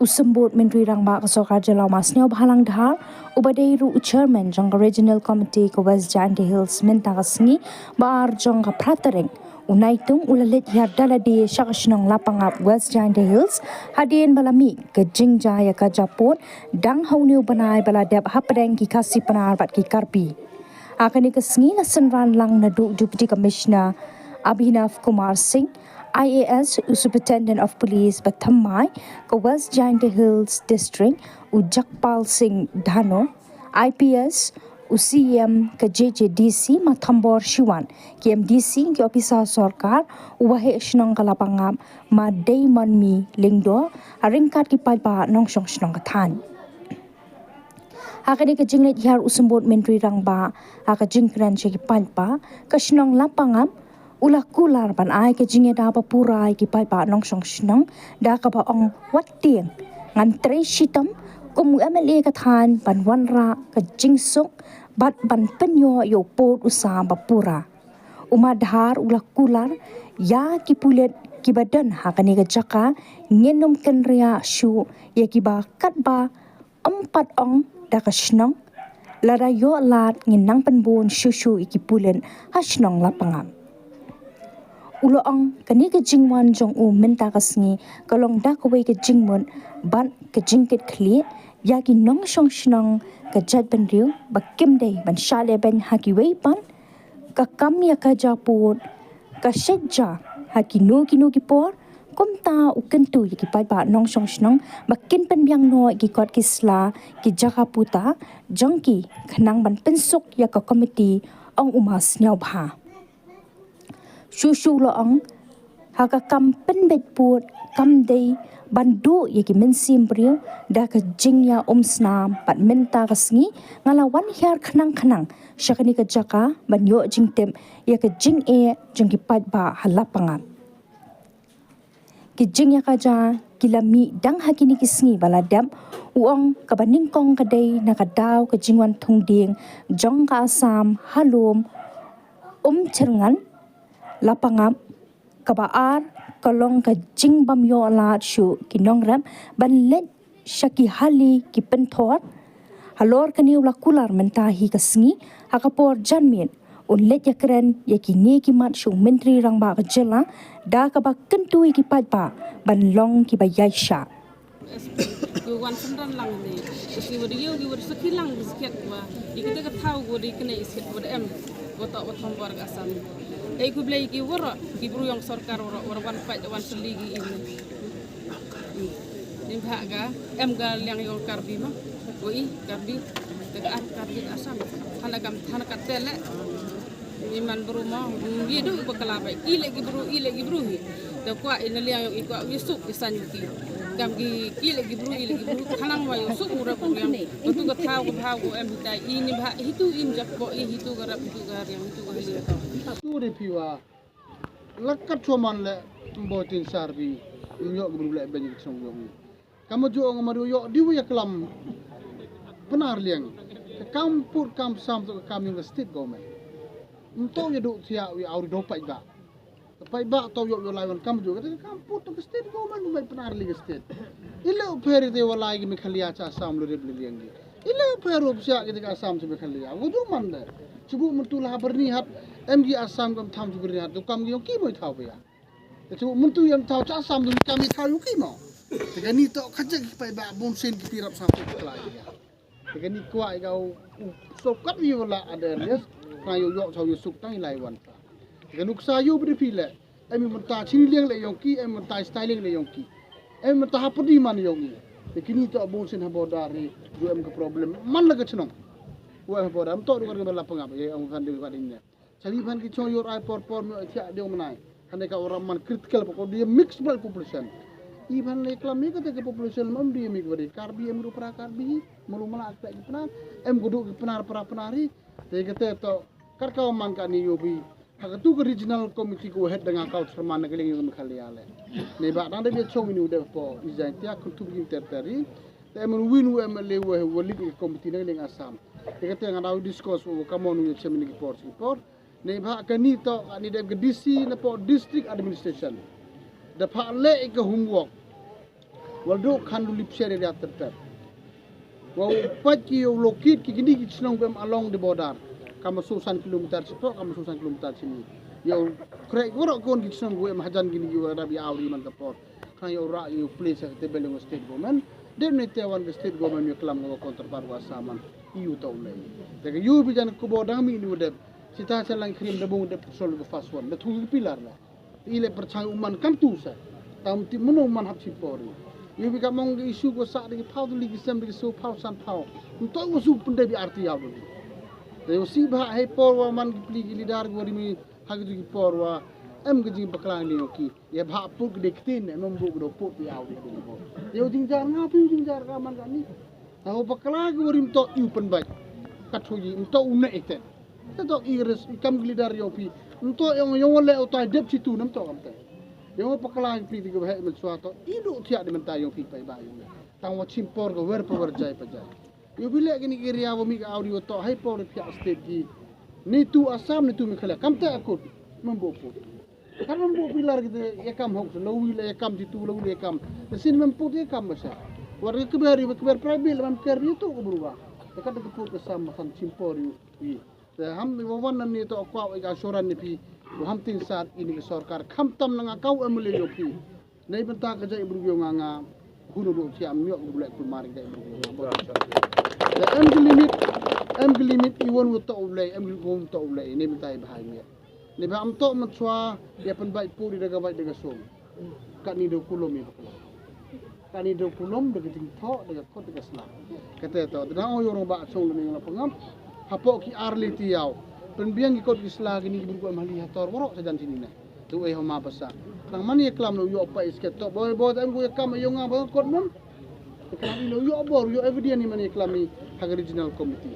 Usambut Myntri Rangbah ke Sokar Jalau Masnyo Bahalang Dhar Ubadai Ru Chairman Jangka Regional Committee ke West Jainti Hills Minta Kasngi Baar Jangka Pratereng Unaitung ulalit hiar Dalade Syakashnong Lapangap West Jainti Hills Hadien Balami ke Jingjaya ke Japun Dang Hauniu Banai Baladep Hapadeng ki Kasi Penar Bat ki Karpi Akani Kasngi na Senran Lang Nadu Deputy Commissioner Abhinav Kumar Singh IAS Superintendent of Police Bathamai ke West Jainti Hills District Jakpal Singh Dhano IPS UCM ke JJDC Mathambor Shiwan ke MDC ke Ofisa Sorkar Wahe Shnong Kalapangap Ma Daymon Mi Lingdo Haringkat ki Paipa Nongsong Shnong Kathan Hakani ke jinglet hiar usambut Myntri Rangbah haka jingkran ki Paipa ke Shnong Lapangap ulah kular ban ai ke jinge da papurai ki pai pa nong song snong da ka ba ong wat tieng ngan tre shitam kum MLA ka than ban wanra ka jingsuk bat ban penyo yo pot usa bapura umadhar ulah kular ya ki pulet ki badan hakani ka jaka ngenom kenria shu ya ki ba kat ba empat ong da ka snong lara yo lat nginang penbon shu iki pulen ha snong lapangam Uloong kani ke jingwan jong minta kasngi kalong da kawai ke jingmun ban ke jingkit kli ya ki nong song shnong ke jaitbynriew bakim dei ban shale ben haki wei pan ka kam ya ka japut ka shejja haki no ki por komta ukentu ya ki pai ba nong song shnong bakin pen biang no ki kot ki sla ki jaka puta jongki khnang ban pensuk ya ka committee ong umas nyau bha Shushu loong haka kam penbet put kam day bandu yaki mensim brio da ka jingya snam pat menta kasngi ngalawan hiar khanang syakani ka jaka banyo jingtem ya ka jing jengki pat ba halapangam ki jingya ka ja kilami dang hakini kisngi baladam uong kabaningkong kadai nakadaw ka jingwan thungding jong ka asam halum cerngan Lapangap kabaar kalong ka jingbam yo alat shu kinongram banlet shaki hali ki penthor halor kani ula kular mentahi kasngi hakapor janmin unlet yakren yakini ki mat shu Myntri Rangbah kajela da ka ba kentui ki patpa banlong ki bayai sha Wan sendan lang ni usi wadi yo gi wadi sekilang bisket wa ikete ka thau wadi kene isket wadi em goto wathambor ka asam ku blai ki wara ki bru yang sarkar wara wan pai wan seligi ini ni bhaga em ga yang yo karbi ma oi karbi te karbi asam thana ka tele ni man bru ma gi do ko kala bai ile gi bru hi te kwa ina liang yo ikwa wisuk isan ki gam gi ile gi bru khanang wa yo suk ura ko yang tu ka thau ko bhaw ko em tai ini bha hitu im jak bo hitu garap hitu gar yang hitu ko hi tu de piwa lakat choman le mbotin sarbi yo gubru le ben song yo kamu jo ngamaru yo diwu ya klam benar liang kampur kam sam to kam yung state government unto ya do sia wi auri do pai ba to yo laiwan kam jo kampur to state government mai benar li state ile uperi de walai gi mikhalia cha sam lo de liang gi ile uperi sia gi ka sam se mikhalia wudu man de cubu mentulah bernihat MG Asam kam tham cubu bernihat tu kam yo ki moi thau ya cubu mentu yang thau cha Asam tu kami thau yo ki mo tegani to khajak pai ba bom sen ki pirap sa tu lai ya tegani kwa gau sokat wi wala ada yes na yo yo thau yo suk tai lai wan tegani sa yo bri pile emi menta chini liang le yong ki em menta styling le yong ki em menta hapudi man yong ni tegani to bom sen habodari jo em ka problem man la ka chnong Wah boram to du kan Lapangap ye ang kan dewi kadingnya. Jadi ban ki choyor ai por me tia dia menai. Hande ka orang man critical pokok dia mixed population. Iban le klam ni kata ke population mam dia mi bari karbi em ru pra karbi mulu mala ak ki penar em gudu ki penar pra penari. Te kata to kar ka man ka ni yobi. Hak tu ke regional committee ko head dengan kau serman keling yang khali ale. Ne ba dan dia chong ni udah po izan tia kuntu bi terteri. Te em win we em le we wali committee nang Assam. Kita yang ada diskus kamu nunggu cemini report. Nih bah kani to ani dem ke DC na po district administration. Dapat le ke homework. waldo kan lip share dia tertep wau pagi yo lokit ki gini ki senong bem along the border kama susan kilometer sepo kama susan kilometer sini yo krek gorok kon ki senong gue mahajan gini yo rabi awli man kapor kan yo ra yo place at the belong state government dem ne tewan the state government yo klam go kontor parwa saman iu tau lei daga yu bijan ko bodang mi ni udep cita calang krim dabung de sol go fast one da tu pilar la ile percang uman kan tu sa tam ti meno man hap sipori yu bi kamong isu go sa de pau tu ligi sem de so pau san pau to go su pende bi arti yaw ni de si ba he porwa man pli lidar go mi hag ju porwa em ge jing baklang ni ki ye ba pu de ktin ne nom bu do pu bi yaw ni bo yo jing jar nga pu jing jar ka man ni tahu baklang go rim to yu pen ba kat hu ji to une eten to iris ikam glidar yo pi to yang le utai dep situ nam to kam te yo paklang pi tiga he men suato idu tia di mentai yo pi pai ba yo tang wa chimpor go wer power jai pa jai yo bile gini area wo mi ka audio to hai por pia state gi ni tu asam ni tu mi khala kam te akut mambo pu kan mambo pilar gitu ya kam hok lo wi le kam situ lo le kam sin mampu te kam basa war ke bari private mam ker itu ko berubah dekat ke pu ke sam kan chimpor yo wi ham wawan ni to kwa ga soran ni pi ham tin sat ini sarkar kham tam nga kau amle yo pi nei benta ka jai bru nga gunu do si am yo bulek tu mari ga bru da em limit I won wo to ulai em gum to ulai nei benta bahai ni ne ba am to mat swa ya pen bai pu di daga bai daga som ka ni do kulom ni ka ni do kulom daga ting tho daga ko daga sla kata to da o yo ro ba song ni Lapangap hapo ki arli tiaw penbiang ikut islah gini berbuat mali hator borok sajan sini nah tu eh homa basa nang mani klam no yo pa isket to boy am go kam yo nga ba kot mum klam no yo bor yo evidence ni mani klam ni hag regional committee